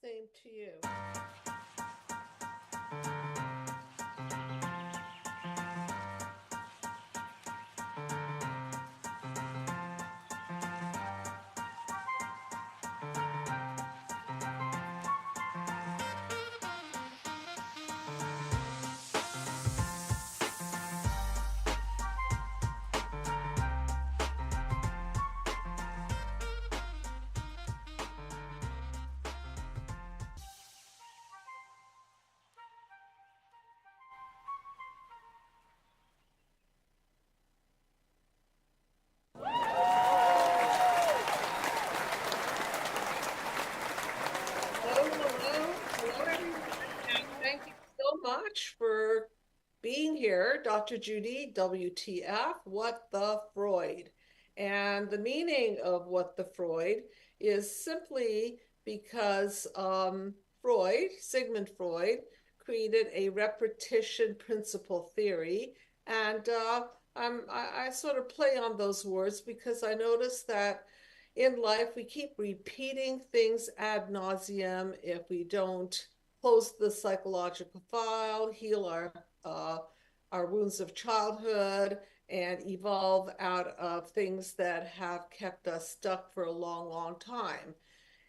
Same to you. Hello, everyone. And thank you so much for being here, Dr. Judy, WTF, What the Freud. And the meaning of What the Freud is simply because Sigmund Freud, created a repetition principle theory. And I sort of play on those words because I notice that in life, we keep repeating things ad nauseum if we don't close the psychological file, heal our wounds of childhood, and evolve out of things that have kept us stuck for a long, long time.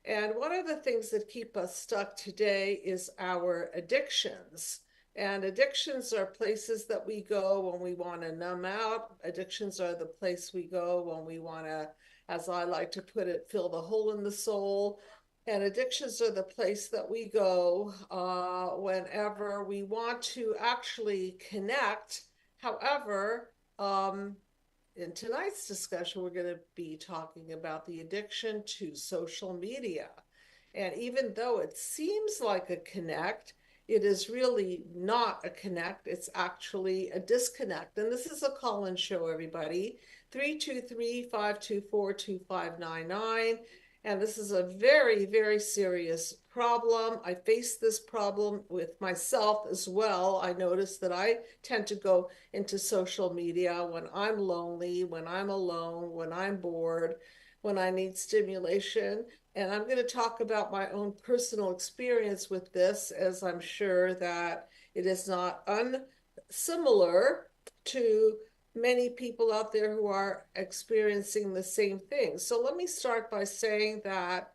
And one of the things that keep us stuck today is our addictions. And addictions are places that we go when we want to numb out. Addictions are the place we go when we want to, as I like to put it, fill the hole in the soul. And addictions are the place that we go whenever we want to actually connect. However, in tonight's discussion, we're going to be talking about the addiction to social media. And even though it seems like a connect, it is really not a connect. It's actually a disconnect. And this is a call-in show, everybody. 323-524-2599. And this is a very, very serious problem. I face this problem with myself as well. I notice that I tend to go into social media when I'm lonely, when I'm alone, when I'm bored, when I need stimulation. And I'm going to talk about my own personal experience with this, as I'm sure that it is not unsimilar to many people out there who are experiencing the same thing. So let me start by saying that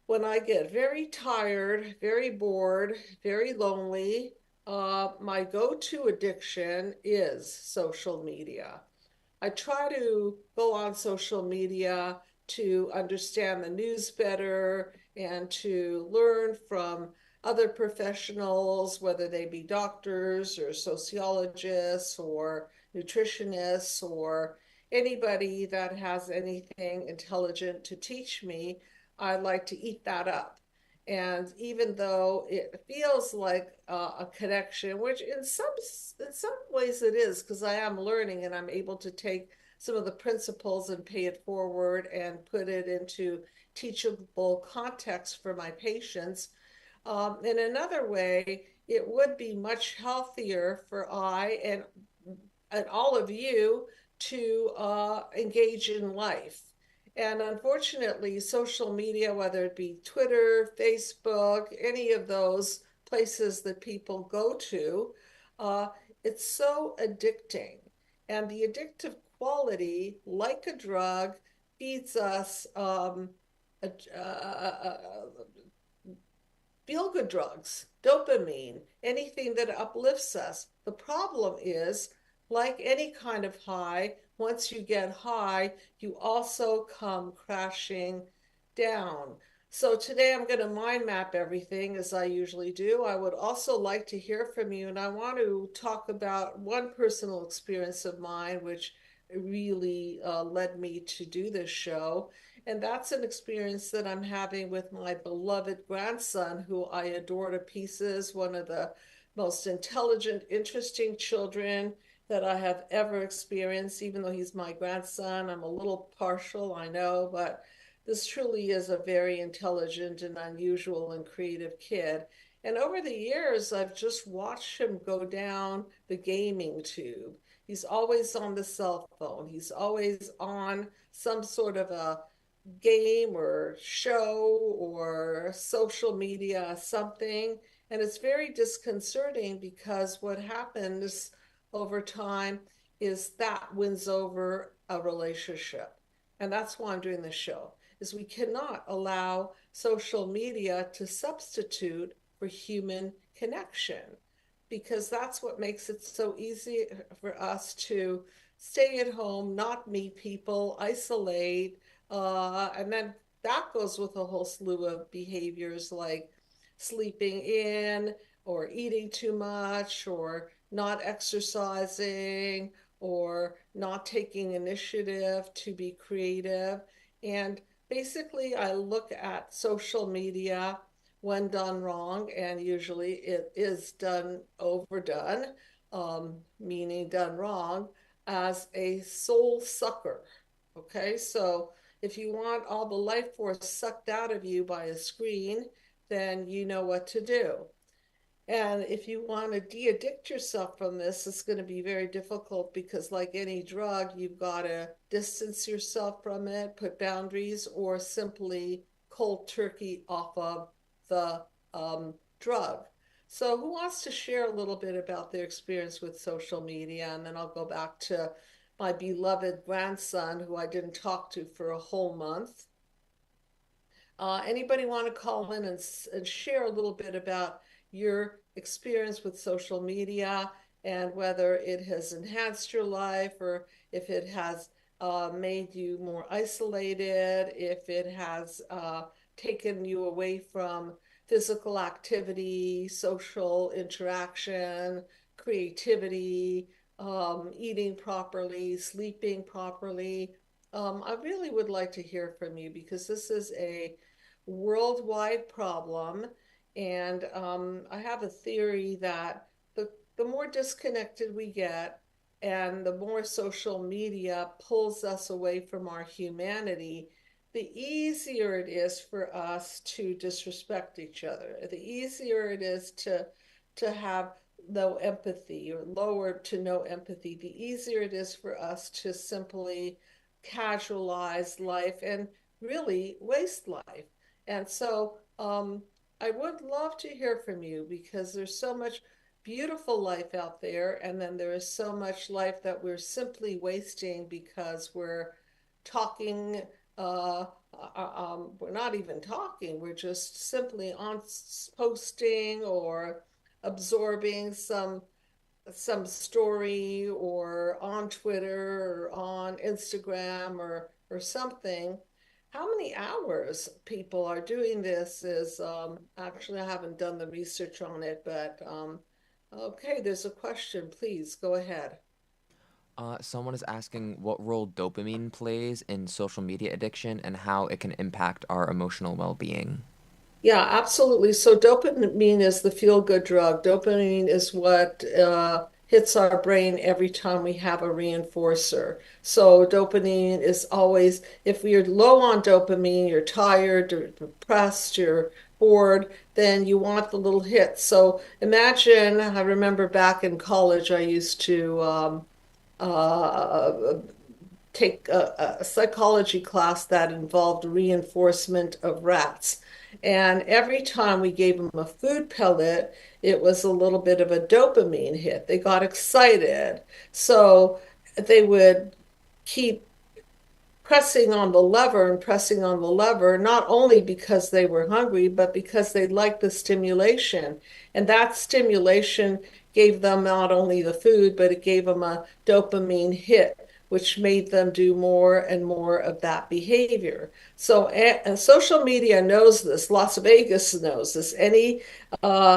when I get very tired, very bored, very lonely, my go-to addiction is social media. I try to go on social media to understand the news better and to learn from other professionals, whether they be doctors or sociologists or nutritionists or anybody that has anything intelligent to teach me. I like to eat that up. And even though it feels like a connection, which in some ways it is, because I am learning and I'm able to take some of the principles and pay it forward and put it into teachable context for my patients. In another way, it would be much healthier for and all of you to engage in life. And unfortunately, social media, whether it be Twitter, Facebook, any of those places that people go to, uh, it's so addicting. And the addictive quality, like a drug, feeds us feel good drugs, dopamine, anything that uplifts us. The problem is, like any kind of high, once you get high, you also come crashing down. So today I'm going to mind map everything as I usually do. I would also like to hear from you, and I want to talk about one personal experience of mine, which really led me to do this show. And that's an experience that I'm having with my beloved grandson, who I adore to pieces, one of the most intelligent, interesting children that I have ever experienced. Even though he's my grandson, I'm a little partial, I know, but this truly is a very intelligent and unusual and creative kid. And over the years, I've just watched him go down the gaming tube. He's always on the cell phone. He's always on some sort of a game or show or social media something. And it's very disconcerting because what happens over time is that wins over a relationship. And that's why I'm doing this show, is we cannot allow social media to substitute for human connection, because that's what makes it so easy for us to stay at home, not meet people, isolate, and then that goes with a whole slew of behaviors like sleeping in or eating too much or not exercising or not taking initiative to be creative. And basically, I look at social media when done wrong, and usually it is done overdone, meaning done wrong, as a soul sucker. Okay, so if you want all the life force sucked out of you by a screen, then you know what to do. And if you want to de-addict yourself from this, it's going to be very difficult because, like any drug, you've got to distance yourself from it, put boundaries, or simply cold turkey off of the drug. So, who wants to share a little bit about their experience with social media? And then I'll go back to my beloved grandson, who I didn't talk to for a whole month. Anybody want to call in and share a little bit about your experience with social media and whether it has enhanced your life or if it has made you more isolated, if it has taken you away from physical activity, social interaction, creativity, eating properly, sleeping properly. I really would like to hear from you because this is a worldwide problem. And I have a theory that the more disconnected we get and the more social media pulls us away from our humanity, the easier it is for us to disrespect each other. The easier it is to have no empathy or lower to no empathy. The easier it is for us to simply casualize life and really waste life. And so I would love to hear from you because there's so much beautiful life out there, and then there is so much life that we're simply wasting because we're talking. We're not even talking. We're just simply on posting or absorbing some story or on Twitter or on Instagram or something. How many hours people are doing this is actually, I haven't done the research on it, but okay, there's a question. Please go ahead. Someone is asking what role dopamine plays in social media addiction and how it can impact our emotional well-being. Yeah, absolutely. So dopamine is the feel-good drug. Dopamine is what hits our brain every time we have a reinforcer. So dopamine is always, if you're low on dopamine, you're tired, you're depressed, you're bored, then you want the little hit. So imagine, I remember back in college, I used to uh, take a psychology class that involved reinforcement of rats. And every time we gave them a food pellet, it was a little bit of a dopamine hit. They got excited. So they would keep pressing on the lever and pressing on the lever, not only because they were hungry, but because they liked the stimulation. And that stimulation gave them not only the food, but it gave them a dopamine hit, which made them do more and more of that behavior. So social media knows this. Las Vegas knows this. Any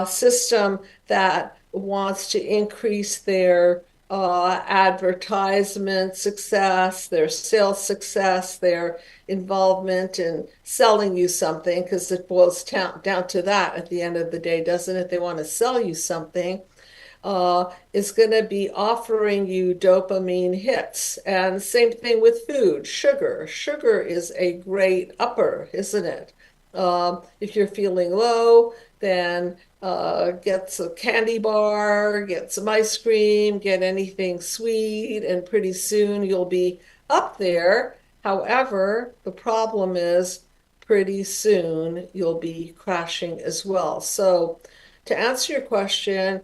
system that wants to increase their advertisement success, their sales success, their involvement in selling you something, because it boils down to that at the end of the day, doesn't it? They want to sell you something. Is going to be offering you dopamine hits. And same thing with food, sugar. Sugar is a great upper, isn't it? If you're feeling low, then get some candy bar, get some ice cream, get anything sweet, and pretty soon you'll be up there. However, the problem is pretty soon you'll be crashing as well. So, to answer your question,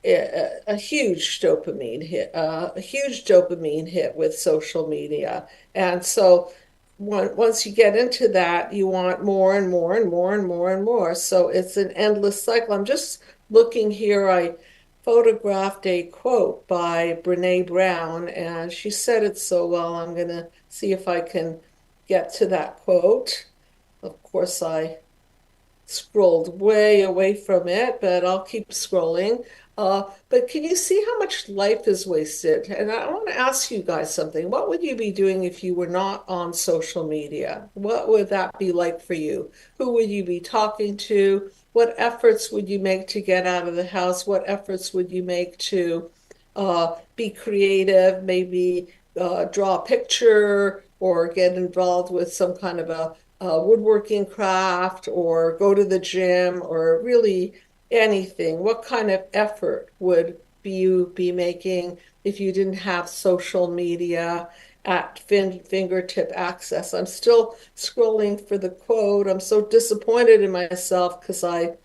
a huge dopamine hit, with social media. And so, once you get into that, you want more and more and more and more and more. So it's an endless cycle. I'm just looking here. I photographed a quote by Brene Brown, and she said it so well. I'm going to see if I can get to that quote. Of course, I scrolled way away from it, but I'll keep scrolling. But can you see how much life is wasted? And I want to ask you guys something. What would you be doing if you were not on social media? What would that be like for you? Who would you be talking to? What efforts would you make to get out of the house? What efforts would you make to be creative? Maybe draw a picture or get involved with some kind of a woodworking craft or go to the gym or really anything. What kind of effort would you be making if you didn't have social media at fingertip access? I'm still scrolling for the quote. I'm so disappointed in myself because I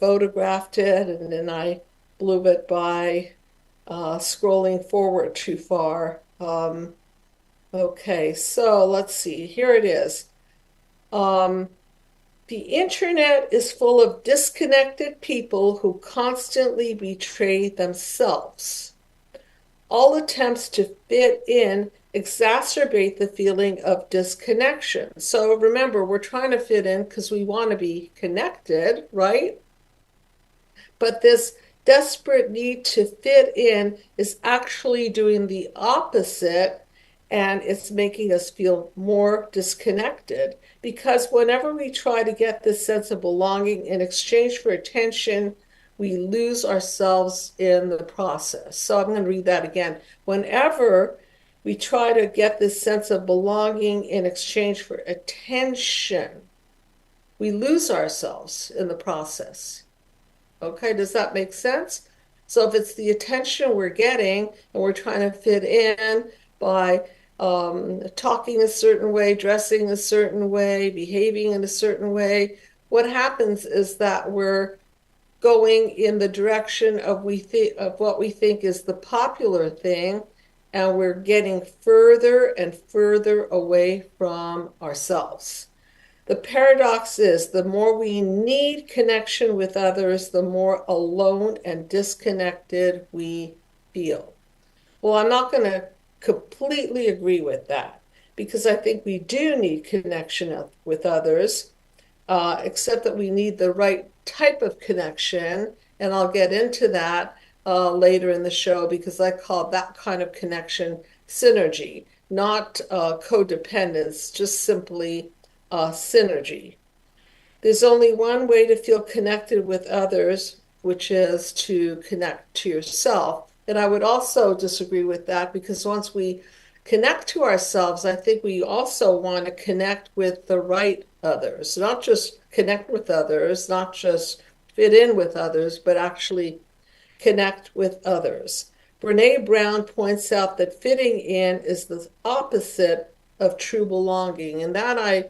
photographed it and then I blew it by scrolling forward too far. Okay, so let's see. Here it is. The internet is full of disconnected people who constantly betray themselves. All attempts to fit in exacerbate the feeling of disconnection. So remember, we're trying to fit in because we want to be connected, right? But this desperate need to fit in is actually doing the opposite, and it's making us feel more disconnected. Because whenever we try to get this sense of belonging in exchange for attention, we lose ourselves in the process. So I'm going to read that again. Whenever we try to get this sense of belonging in exchange for attention, we lose ourselves in the process. Okay, does that make sense? So if it's the attention we're getting and we're trying to fit in by talking a certain way, dressing a certain way, behaving in a certain way, what happens is that we're going in the direction of what we think is the popular thing, and we're getting further and further away from ourselves. The paradox is the more we need connection with others, the more alone and disconnected we feel. Well, I'm not going to completely agree with that because I think we do need connection with others, except that we need the right type of connection. And I'll get into that later in the show because I call that kind of connection synergy, not codependence, just simply synergy. There's only one way to feel connected with others, which is to connect to yourself. And I would also disagree with that because once we connect to ourselves, I think we also want to connect with the right others, not just connect with others, not just fit in with others, but actually connect with others. Brene Brown points out that fitting in is the opposite of true belonging, and that I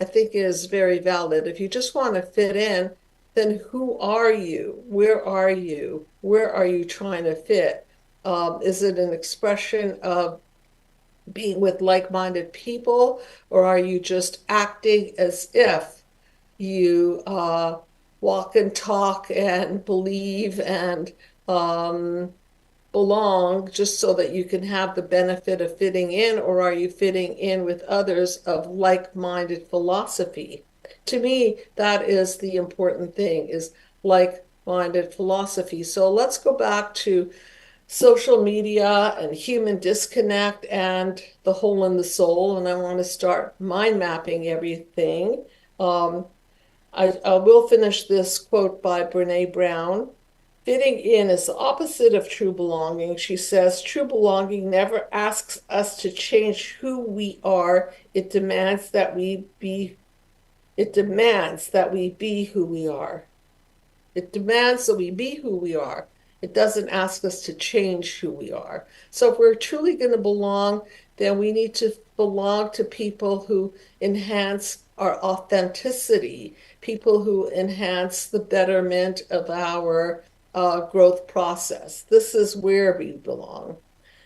think is very valid. If you just want to fit in, then who are you? Where are you? Where are you trying to fit? Is it an expression of being with like-minded people, or are you just acting as if you walk and talk and believe and belong just so that you can have the benefit of fitting in, or are you fitting in with others of like-minded philosophy? To me, that is the important thing, is like-minded philosophy. So let's go back to social media and human disconnect and the hole in the soul. And I want to start mind mapping everything. I will finish this quote by Brene Brown. Fitting in is the opposite of true belonging. She says, true belonging never asks us to change who we are. It demands that we be who we are. It demands that we be who we are. It doesn't ask us to change who we are. So if we're truly going to belong, then we need to belong to people who enhance our authenticity, people who enhance the betterment of our growth process. This is where we belong.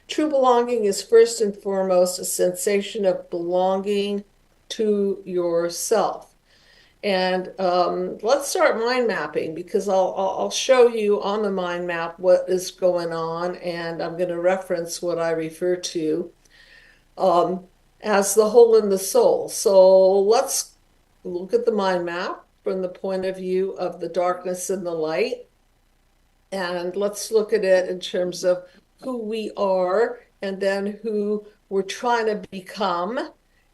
True belonging is first and foremost a sensation of belonging to yourself. And let's start mind mapping because I'll show you on the mind map what is going on, and I'm going to reference what I refer to um, as the hole in the soul. So let's look at the mind map from the point of view of the darkness and the light. And let's look at it in terms of who we are and then who we're trying to become.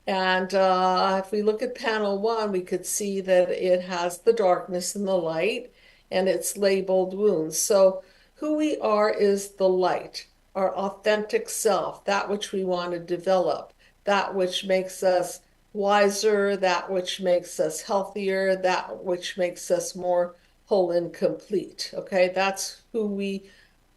And if we look at panel one, we could see that it has the darkness and the light, and it's labeled wounds. So who we are is the light, our authentic self, that which we want to develop, that which makes us wiser, that which makes us healthier, that which makes us more whole and complete. Okay, that's who we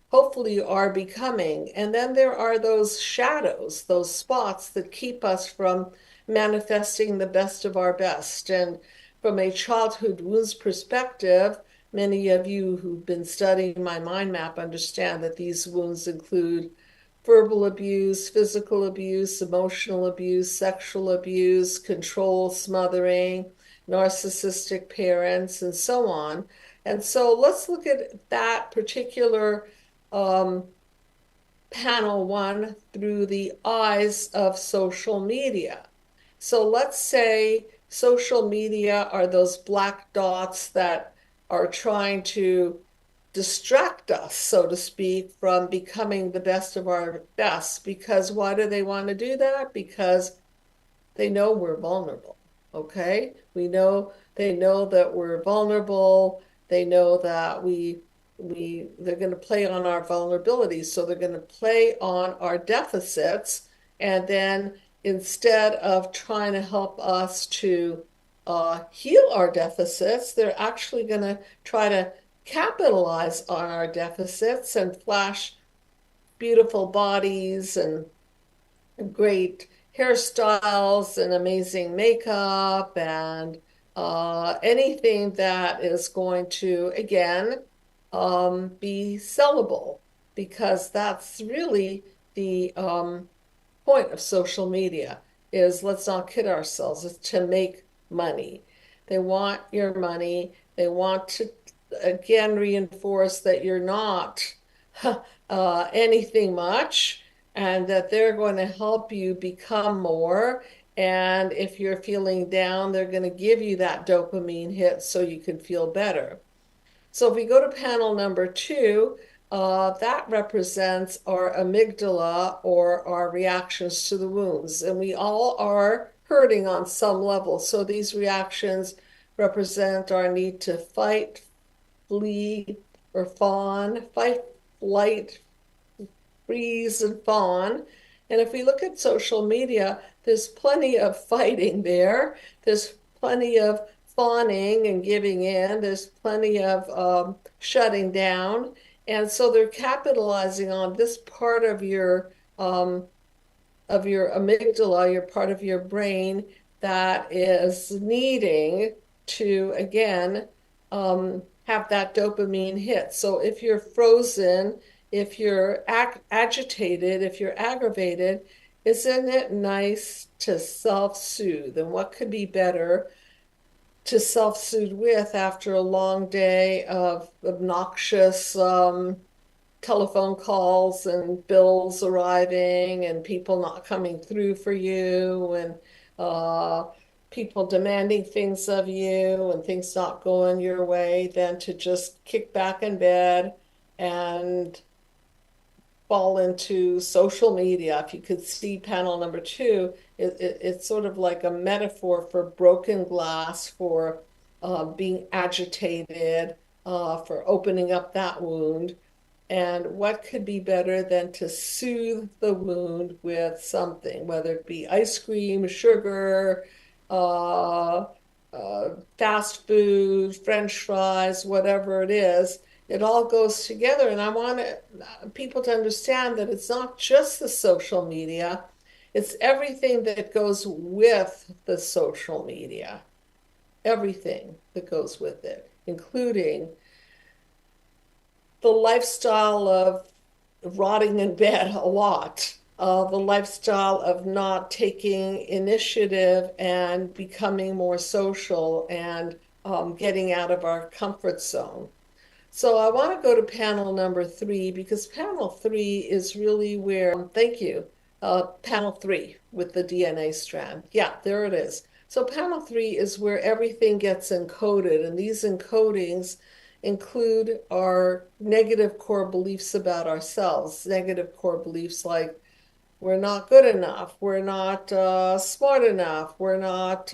hopefully are becoming. And then there are those shadows, those spots that keep us from manifesting the best of our best. And from a childhood wounds perspective, many of you who've been studying my mind map understand that these wounds include verbal abuse, physical abuse, emotional abuse, sexual abuse, control, smothering, narcissistic parents, and so on. And so let's look at that particular panel one through the eyes of social media. So let's say social media are those black dots that are trying to distract us, so to speak, from becoming the best of our best. Because why do they want to do that? Because they know we're vulnerable. Okay? They know that we're vulnerable. They know that they're going to play on our vulnerabilities. So they're going to play on our deficits. And then instead of trying to help us to heal our deficits, they're actually going to try to capitalize on our deficits and flash beautiful bodies and great hairstyles and amazing makeup and anything that is going to, again, be sellable, because that's really the point of social media is, let's not kid ourselves, it's to make money. They want your money. They want to, again, reinforce that you're not anything much, and that they're going to help you become more. And if you're feeling down, they're going to give you that dopamine hit so you can feel better. So if we go to panel number two, that represents our amygdala, or our reactions to the wounds. And we all are hurting on some level. So these reactions represent our need to fight, flee, or fawn, fight, flight, freeze, and fawn. And if we look at social media, there's plenty of fighting there. There's plenty of fawning and giving in. There's plenty of shutting down. And so they're capitalizing on this part of your amygdala, your part of your brain that is needing to, again, have that dopamine hit. So if you're frozen, if you're agitated, if you're aggravated, isn't it nice to self-soothe? And what could be better to self-soothe with after a long day of obnoxious telephone calls and bills arriving and people not coming through for you, and people demanding things of you and things not going your way, than to just kick back in bed and fall into social media. If you could see panel number two, it's sort of like a metaphor for broken glass, for being agitated, for opening up that wound. And what could be better than to soothe the wound with something, whether it be ice cream, sugar, fast food, French fries, whatever it is. It all goes together. And I want people to understand that it's not just the social media, It's everything that goes with the social media, everything that goes with it, including the lifestyle of rotting in bed a lot, the lifestyle of not taking initiative and becoming more social and getting out of our comfort zone. So I want to go to panel number 3 because panel 3 is really where, thank you, panel 3 with the DNA strand. Yeah, there it is. So panel 3 is where everything gets encoded, and these encodings include our negative core beliefs about ourselves, negative core beliefs like we're not good enough, we're not smart enough, we're not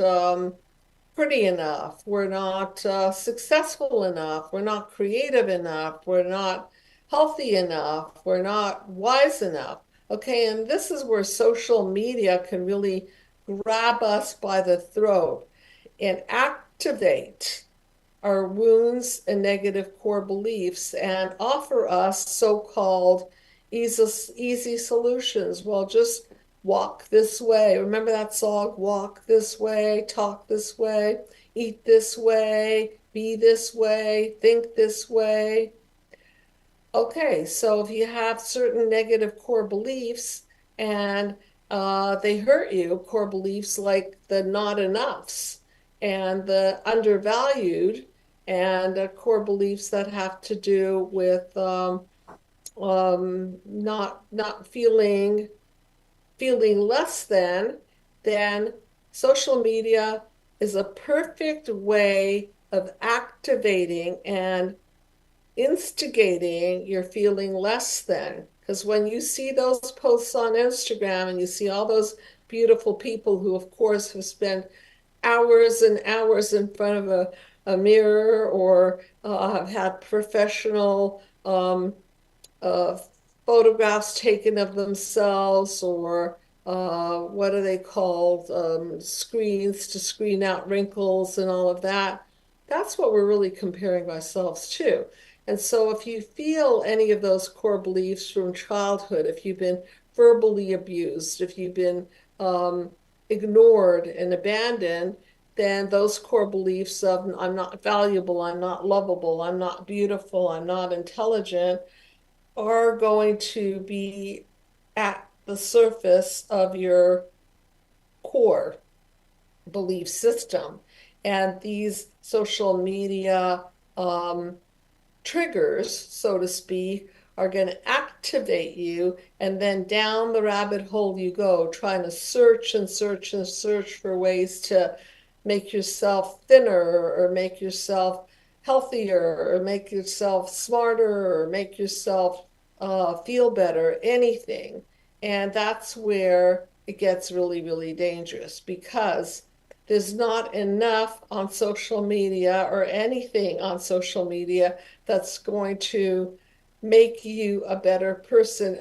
pretty enough, we're not successful enough, we're not creative enough, we're not healthy enough, we're not wise enough. Okay, and this is where social media can really grab us by the throat and activate our wounds and negative core beliefs and offer us so-called easy solutions. Well, just walk this way. Remember that song, walk this way, talk this way, eat this way, be this way, think this way. Okay, so if you have certain negative core beliefs and they hurt you, core beliefs like the not enoughs and the undervalued, and core beliefs that have to do with not feeling less than, then social media is a perfect way of activating and instigating your feeling less than. Because when you see those posts on Instagram and you see all those beautiful people who, of course, have spent hours and hours in front of a mirror or have had professional uh, photographs taken of themselves, or what are they called? Screens to screen out wrinkles and all of that. That's what we're really comparing ourselves to. And so if you feel any of those core beliefs from childhood, if you've been verbally abused, if you've been ignored and abandoned, then those core beliefs of I'm not valuable, I'm not lovable, I'm not beautiful, I'm not intelligent are going to be at the surface of your core belief system. And these social media triggers, so to speak, are going to activate you, and then down the rabbit hole you go, trying to search and search and search for ways to make yourself thinner or make yourself healthier or make yourself smarter or make yourself feel better, anything. And that's where it gets really, really dangerous because there's not enough on social media or anything on social media that's going to make you a better person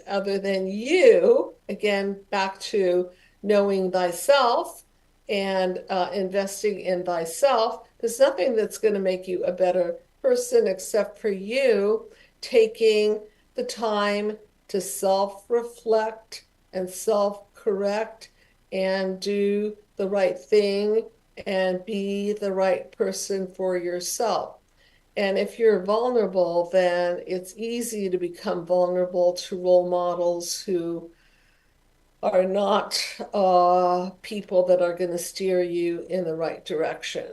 other than you. Again, back to knowing thyself and investing in thyself. There's nothing that's going to make you a better person except for you taking the time to self-reflect and self-correct and do the right thing and be the right person for yourself. And if you're vulnerable, then it's easy to become vulnerable to role models who are not people that are going to steer you in the right direction.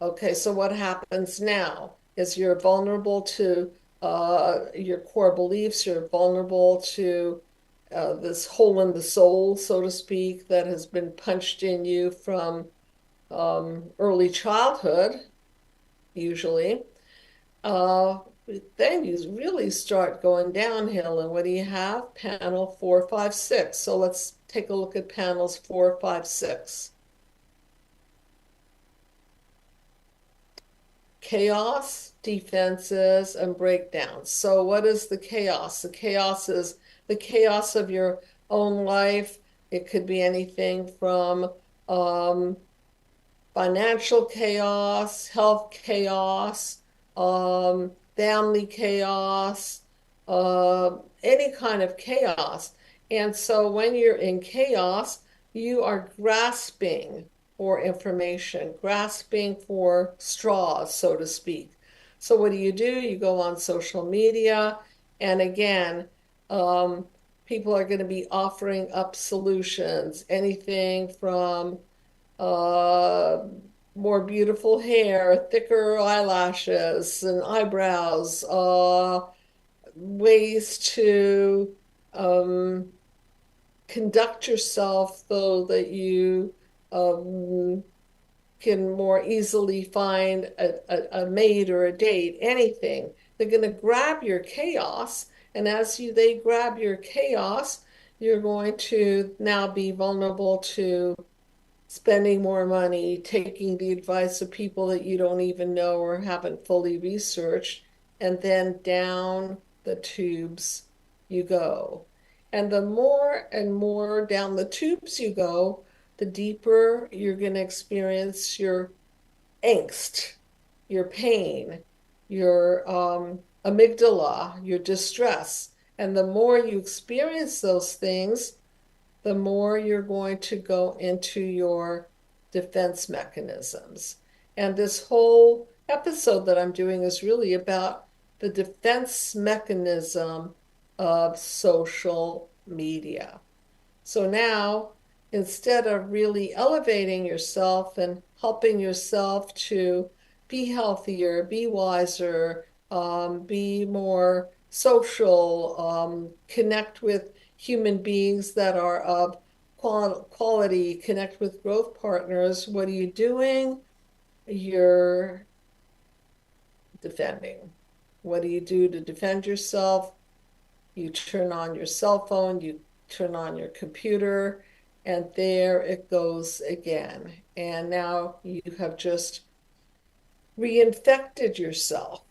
Okay, so what happens now is you're vulnerable to your core beliefs, you're vulnerable to this hole in the soul, so to speak, that has been punched in you from early childhood, usually. Then you really start going downhill. And what do you have? Panel 4, 5, 6. So let's take a look at panels 4, 5, 6. Chaos, defenses, and breakdowns. So what is the chaos? The chaos is the chaos of your own life. It could be anything from financial chaos, health chaos, family chaos, any kind of chaos. And so when you're in chaos, you are grasping for information, grasping for straws, so to speak. So what do? You go on social media, and again, um, people are going to be offering up solutions, anything from uh, more beautiful hair, thicker eyelashes and eyebrows, ways to um, conduct yourself so that you um, can more easily find a mate or a date, anything. They're going to grab your chaos. And as they grab your chaos, you're going to now be vulnerable to spending more money, taking the advice of people that you don't even know or haven't fully researched, and then down the tubes you go. And the more and more down the tubes you go, the deeper you're going to experience your angst, your pain, your amygdala, your distress. And the more you experience those things, the more you're going to go into your defense mechanisms. And this whole episode that I'm doing is really about the defense mechanism of social media. So now, instead of really elevating yourself and helping yourself to be healthier, be wiser, be more social, connect with human beings that are of quality, connect with growth partners, what are you doing? You're defending. What do you do to defend yourself? You turn on your cell phone, you turn on your computer, and there it goes again. And now you have just reinfected yourself.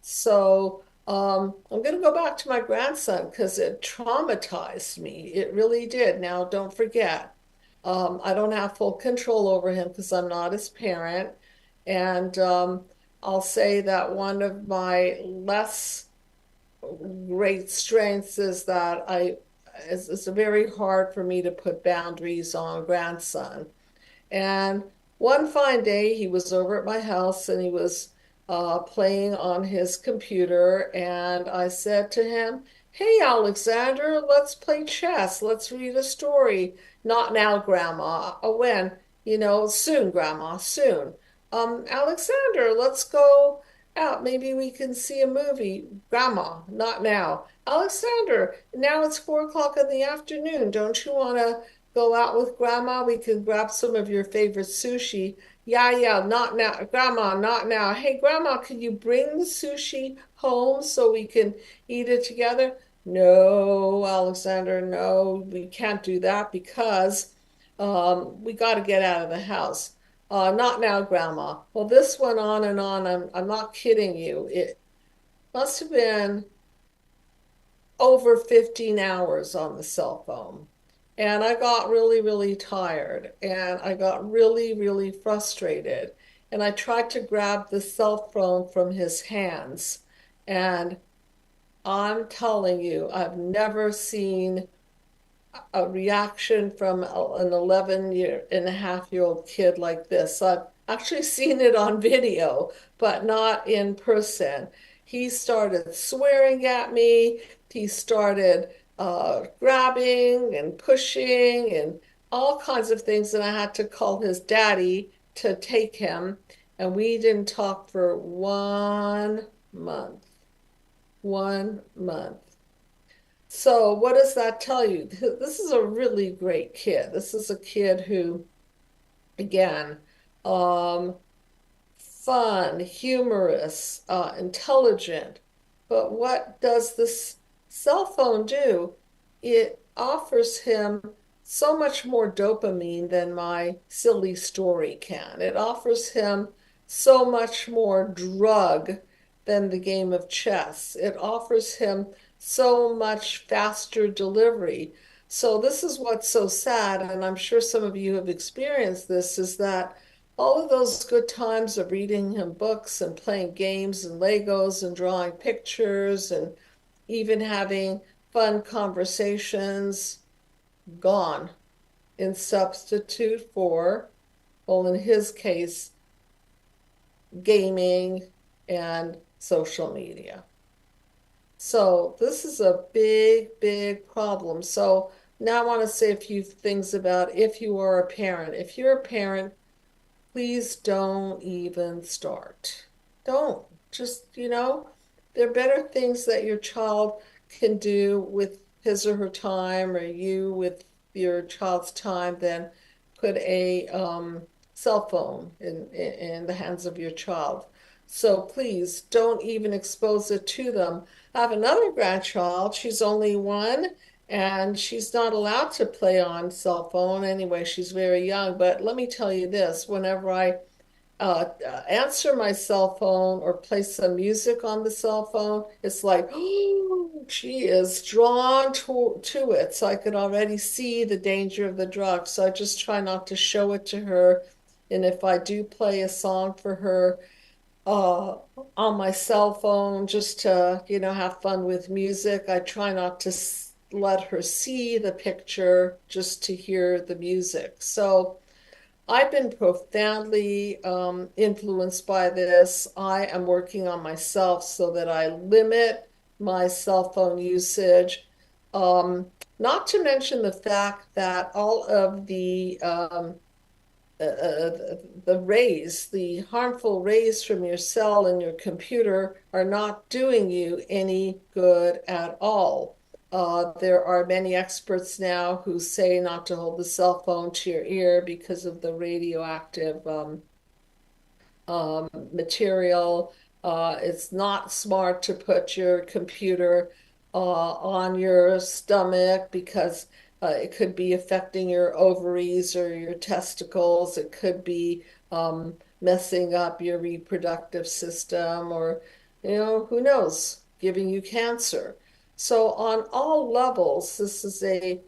So I'm going to go back to my grandson because it traumatized me. It really did. Now, don't forget, I don't have full control over him because I'm not his parent. And I'll say that one of my less great strengths is that it's very hard for me to put boundaries on grandson. And one fine day, he was over at my house and he was playing on his computer. And I said to him, "Hey, Alexander, let's play chess. Let's read a story." "Not now, Grandma. When? Soon, Grandma, soon." "Alexander, let's go out. Maybe we can see a movie." "Grandma, not now." "Alexander, now it's 4 o'clock in the afternoon. Don't you want to go out with Grandma? We can grab some of your favorite sushi." "Yeah, yeah, not now. Grandma, not now." "Hey, Grandma, can you bring the sushi home so we can eat it together?" "No, Alexander, no, we can't do that because we got to get out of the house." "Not now, Grandma." Well, this went on and on. I'm not kidding you. It must have been over 15 hours on the cell phone. And I got really, really tired and I got really, really frustrated. And I tried to grab the cell phone from his hands. And I'm telling you, I've never seen a reaction from an 11-and-a-half-year-old kid like this. I've actually seen it on video, but not in person. He started swearing at me. He started grabbing and pushing and all kinds of things. And I had to call his daddy to take him. And we didn't talk for 1 month. 1 month. So, what does that tell you? This is a really great kid. This is a kid who, again, um, fun, humorous, intelligent. But what does this cell phone do? It offers him so much more dopamine than my silly story can. It offers him so much more drug than the game of chess. It offers him so much faster delivery. So this is what's so sad, and I'm sure some of you have experienced this, is that all of those good times of reading him books and playing games and Legos and drawing pictures and even having fun conversations, gone in substitute for, well, in his case, gaming and social media. So this is a big, big problem. So now I want to say a few things about if you are a parent. If you're a parent, please don't even start. Don't. Just, there are better things that your child can do with his or her time, or you with your child's time, than put a cell phone in the hands of your child. So please don't even expose it to them. I have another grandchild. She's only one, and she's not allowed to play on cell phone anyway. She's very young. But let me tell you this, whenever I answer my cell phone or play some music on the cell phone, it's like, oh, she is drawn to it. So I could already see the danger of the drug. So I just try not to show it to her. And if I do play a song for her uh, on my cell phone just to, have fun with music, I try not to let her see the picture, just to hear the music. So I've been profoundly influenced by this. I am working on myself so that I limit my cell phone usage. Um, Not to mention the fact that all of the rays, the harmful rays from your cell and your computer, are not doing you any good at all. There are many experts now who say not to hold the cell phone to your ear because of the radioactive material. It's not smart to put your computer on your stomach because it could be affecting your ovaries or your testicles. It could be messing up your reproductive system, or, who knows, giving you cancer. So, on all levels, this is a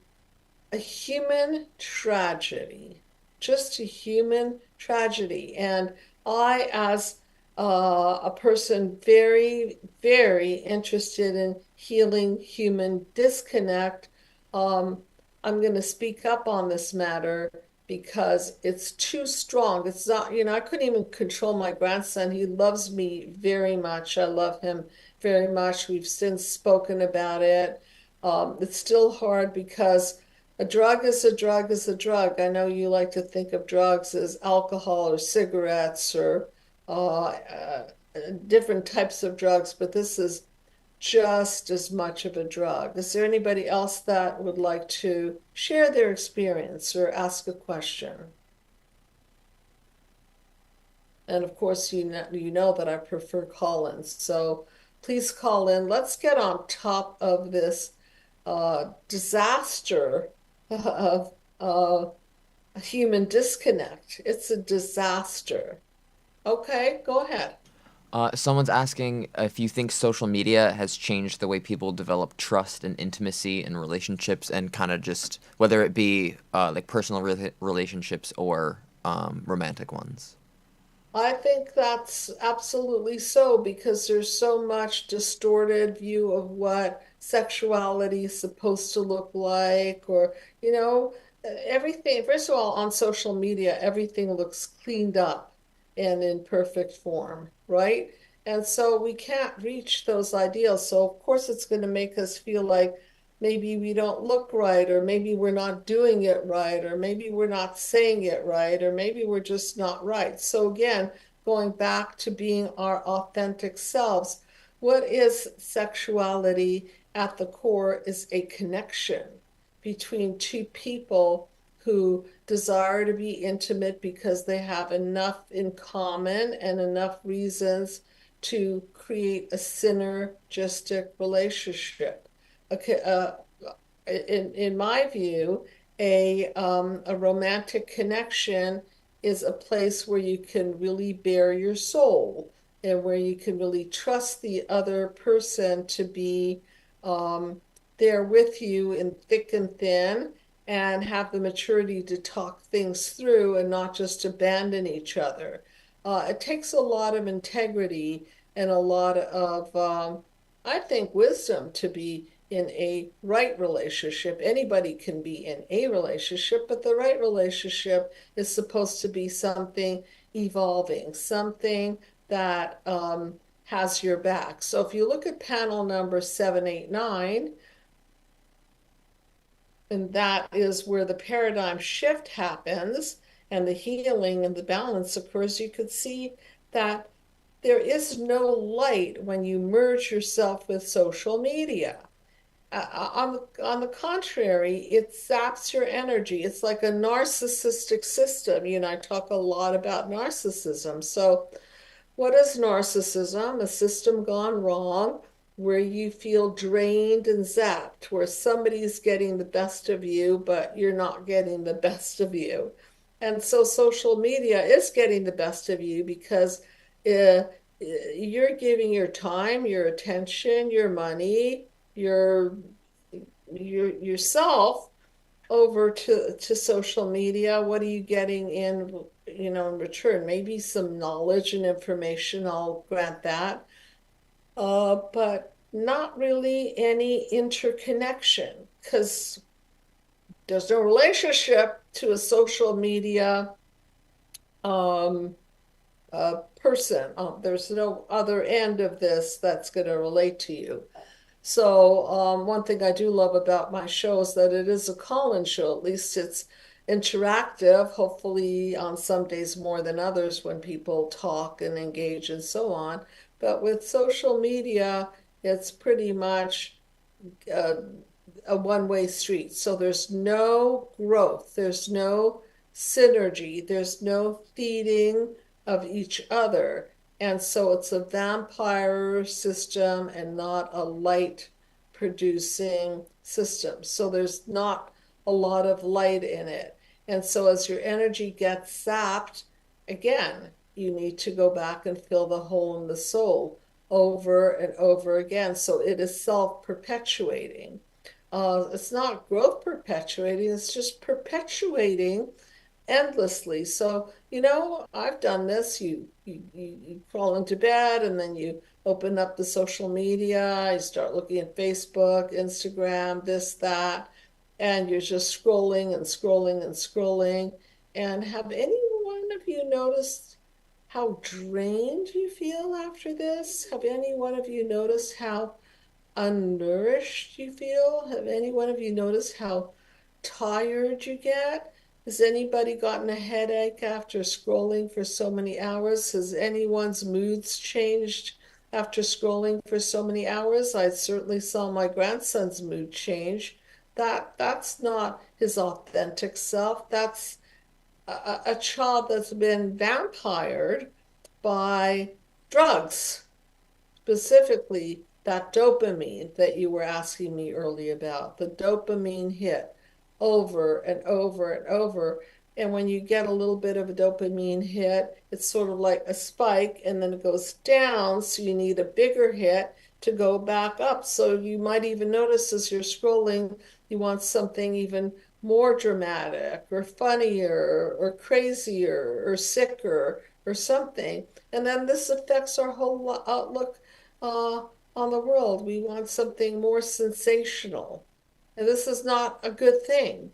human tragedy, just a human tragedy. And I, as a person very, very interested in healing human disconnect, um, I'm going to speak up on this matter because it's too strong. It's not, I couldn't even control my grandson. He loves me very much. I love him very much. We've since spoken about it. It's still hard because a drug is a drug is a drug. I know you like to think of drugs as alcohol or cigarettes or different types of drugs, but this is just as much of a drug. Is there anybody else that would like to share their experience or ask a question? And of course, you know that I prefer call-ins, so please call in. Let's get on top of this disaster of human disconnect. It's a disaster. Okay, go ahead. Someone's asking if you think social media has changed the way people develop trust and intimacy in relationships, and kind of just whether it be like personal relationships or romantic ones. I think that's absolutely so because there's so much distorted view of what sexuality is supposed to look like, or, everything. First of all, on social media, everything looks cleaned up and in perfect form, right? And so we can't reach those ideals. So, of course, it's going to make us feel like maybe we don't look right, or maybe we're not doing it right, or maybe we're not saying it right, or maybe we're just not right. So, again, going back to being our authentic selves, what is sexuality at the core is a connection between two people who desire to be intimate because they have enough in common and enough reasons to create a synergistic relationship. Okay, in my view, a romantic connection is a place where you can really bare your soul, and where you can really trust the other person to be um, there with you in thick and thin, and have the maturity to talk things through and not just abandon each other. It takes a lot of integrity and a lot of, I think, wisdom to be in a right relationship. Anybody can be in a relationship, but the right relationship is supposed to be something evolving, something that has your back. So if you look at panel number 789, and that is where the paradigm shift happens and the healing and the balance occurs, you could see that there is no light when you merge yourself with social media. On the contrary, it saps your energy. It's like a narcissistic system. You and I talk a lot about narcissism. So what is narcissism? A system gone wrong where you feel drained and zapped, where somebody's getting the best of you, but you're not getting the best of you. And so social media is getting the best of you because you're giving your time, your attention, your money, your yourself over to social media. What are you getting in return? Maybe some knowledge and information, I'll grant that, but not really any interconnection because there's no relationship to a social media um, person. There's no other end of this that's going to relate to you. So one thing I do love about my show is that it is a call-in show. At least it's interactive, hopefully on some days more than others when people talk and engage and so on. But with social media, it's pretty much uh, a one-way street. So there's no growth, there's no synergy, there's no feeding of each other. And so it's a vampire system and not a light producing system. So there's not a lot of light in it. And so as your energy gets sapped, again, you need to go back and fill the hole in the soul over and over again. So it is self-perpetuating. It's not growth perpetuating, it's just perpetuating endlessly. So, I've done this. You crawl into bed and then you open up the social media, you start looking at Facebook, Instagram, this, that, and you're just scrolling and scrolling and scrolling. And have any one of you noticed how drained you feel after this? Have any one of you noticed how unnourished you feel? Have any one of you noticed how tired you get? Has anybody gotten a headache after scrolling for so many hours? Has anyone's moods changed after scrolling for so many hours? I certainly saw my grandson's mood change. That's not his authentic self. That's a child that's been vampired by drugs, specifically that dopamine that you were asking me earlier about, the dopamine hit over and over and over. And when you get a little bit of a dopamine hit, it's sort of like a spike and then it goes down. So you need a bigger hit to go back up. So you might even notice as you're scrolling, you want something even more dramatic or funnier or crazier or sicker or something. And then this affects our whole outlook on the world. We want something more sensational. And this is not a good thing.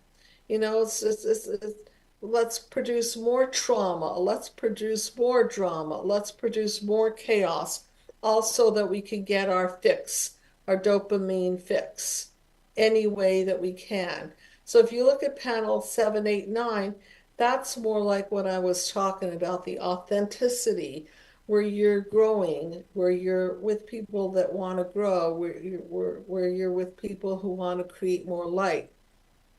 Let's produce more trauma. Let's produce more drama. Let's produce more chaos, also that we can get our fix, our dopamine fix, any way that we can. So if you look at panel 789, that's more like what I was talking about, the authenticity, where you're growing, where you're with people that want to grow, where you're with people who want to create more light,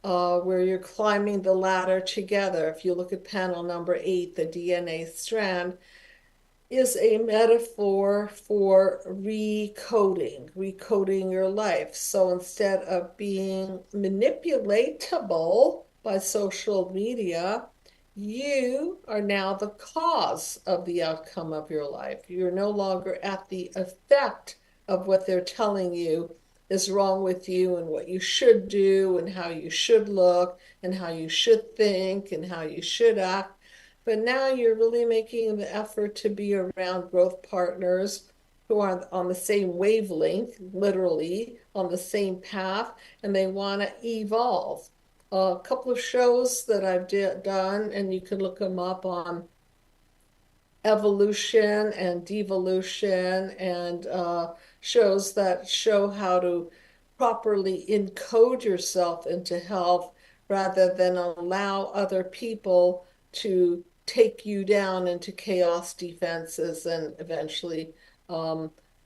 where you're climbing the ladder together. If you look at panel number 8, the DNA strand is a metaphor for recoding your life. So instead of being manipulatable by social media, you are now the cause of the outcome of your life. You're no longer at the effect of what they're telling you is wrong with you and what you should do and how you should look and how you should think and how you should act. But now you're really making the effort to be around growth partners who are on the same wavelength, literally on the same path, and they want to evolve. A couple of shows that I've done, and you can look them up on evolution and devolution, and shows that show how to properly encode yourself into health rather than allow other people to take you down into chaos defenses and eventually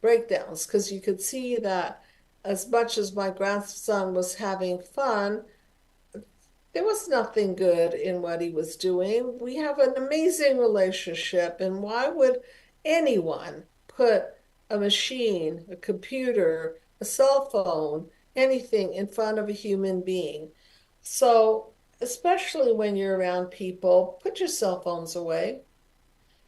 breakdowns. Because you could see that as much as my grandson was having fun, there was nothing good in what he was doing. We have an amazing relationship, and why would anyone put a machine, a computer, a cell phone, anything in front of a human being? So, especially when you're around people, put your cell phones away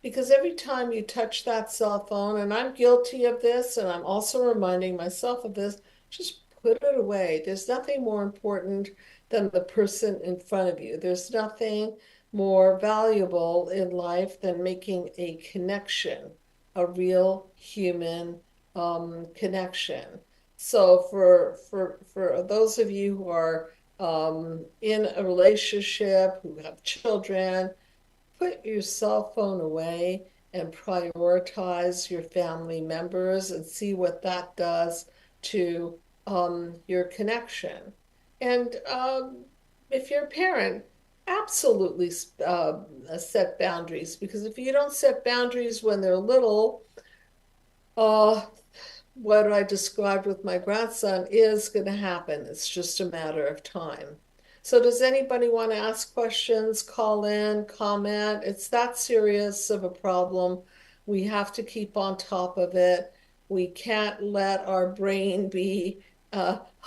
because every time you touch that cell phone, and I'm guilty of this, and I'm also reminding myself of this, just put it away. There's nothing more important than the person in front of you. There's nothing more valuable in life than making a connection, a real human connection. So for those of you who are in a relationship, who have children, put your cell phone away and prioritize your family members and see what that does to your connection. And if you're a parent, absolutely set boundaries, because if you don't set boundaries when they're little, uh, what I described with my grandson is going to happen. It's just a matter of time. So, does anybody want to ask questions, call in, comment? It's that serious of a problem. We have to keep on top of it. We can't let our brain be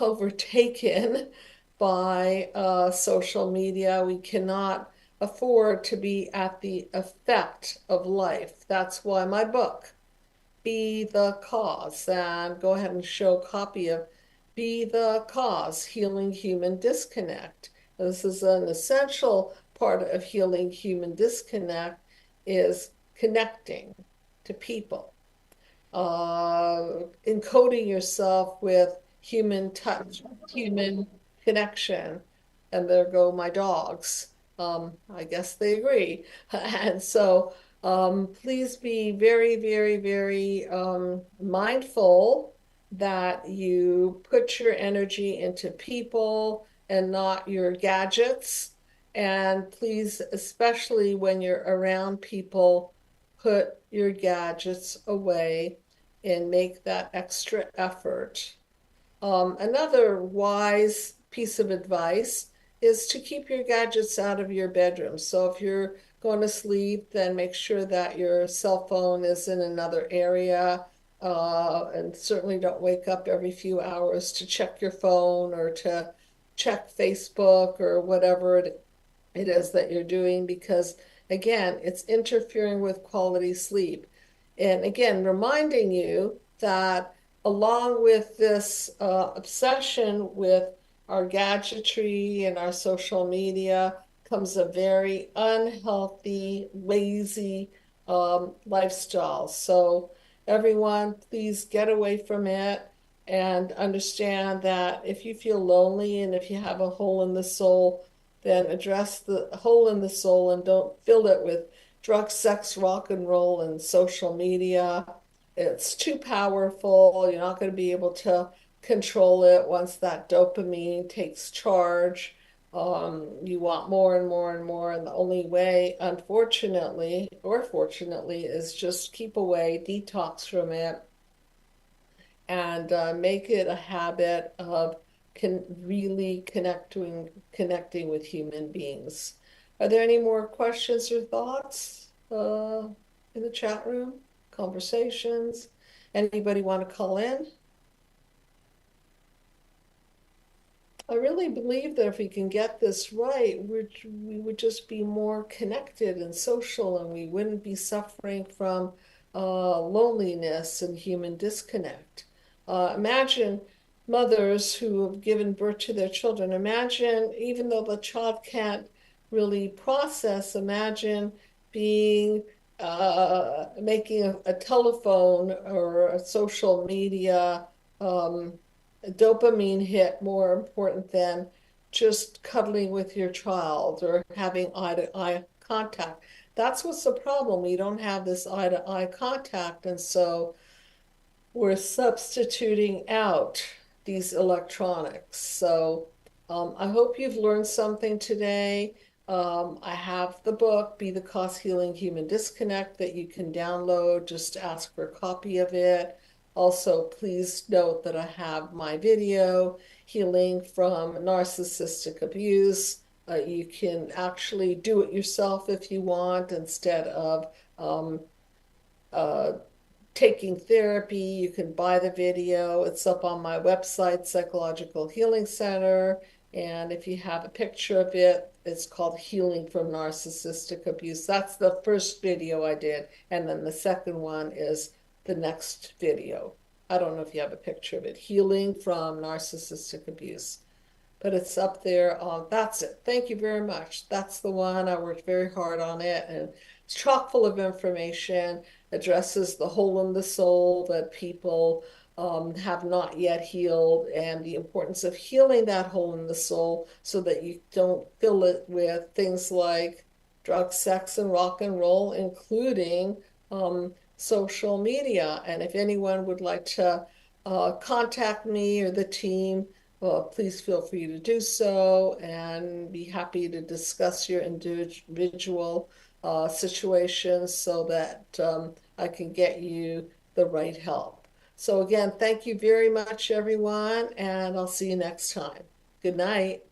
overtaken by social media. We cannot afford to be at the effect of life. That's why my book, Be the Cause, and go ahead and show a copy of Be the Cause, Healing Human Disconnect. This is an essential part of healing human disconnect, is connecting to people, encoding yourself with human touch, human connection. And there go my dogs. I guess they agree. And so please be very, very, very mindful that you put your energy into people and not your gadgets. And please, especially when you're around people, put your gadgets away and make that extra effort. Another wise piece of advice is to keep your gadgets out of your bedroom. So if you're going to sleep, then make sure that your cell phone is in another area. And certainly don't wake up every few hours to check your phone or to check Facebook or whatever it is that you're doing, because again, it's interfering with quality sleep. And again, reminding you that along with this obsession with our gadgetry and our social media comes a very unhealthy, lazy lifestyle. So, everyone, please get away from it and understand that if you feel lonely and if you have a hole in the soul, then address the hole in the soul and don't fill it with drugs, sex, rock and roll, and social media. It's too powerful. You're not going to be able to control it once that dopamine takes charge. You want more and more and more, and the only way, unfortunately or fortunately, is just keep away, detox from it, and make it a habit of really connecting with human beings. Are there any more questions or thoughts in the chat room? Conversations? Anybody want to call in? I really believe that if we can get this right, we would just be more connected and social, and we wouldn't be suffering from loneliness and human disconnect. Imagine mothers who have given birth to their children. Imagine, even though the child can't really process, imagine being making a telephone or a social media dopamine hit more important than just cuddling with your child or having eye-to-eye contact. That's what's the problem. We don't have this eye-to-eye contact, and so we're substituting out these electronics. So I hope you've learned something today. I have the book, Be the Cause Healing Human Disconnect, that you can download. Just ask for a copy of it. Also, please note that I have my video, Healing from Narcissistic Abuse. You can actually do it yourself if you want instead of um, uh, taking therapy. You can buy the video. It's up on my website, Psychological Healing Center. And if you have a picture of it, it's called Healing from Narcissistic Abuse. That's the first video I did. And then the second one is the next video. I don't know if you have a picture of it. Healing from Narcissistic Abuse. But it's up there. That's it. Thank you very much. That's the one. I worked very hard on it, and it's chock full of information, addresses the hole in the soul that people have not yet healed, and the importance of healing that hole in the soul so that you don't fill it with things like drugs, sex, and rock and roll, including social media. And if anyone would like to contact me or the team, please feel free to do so and be happy to discuss your individual situations so that I can get you the right help. So again, thank you very much, everyone, and I'll see you next time. Good night.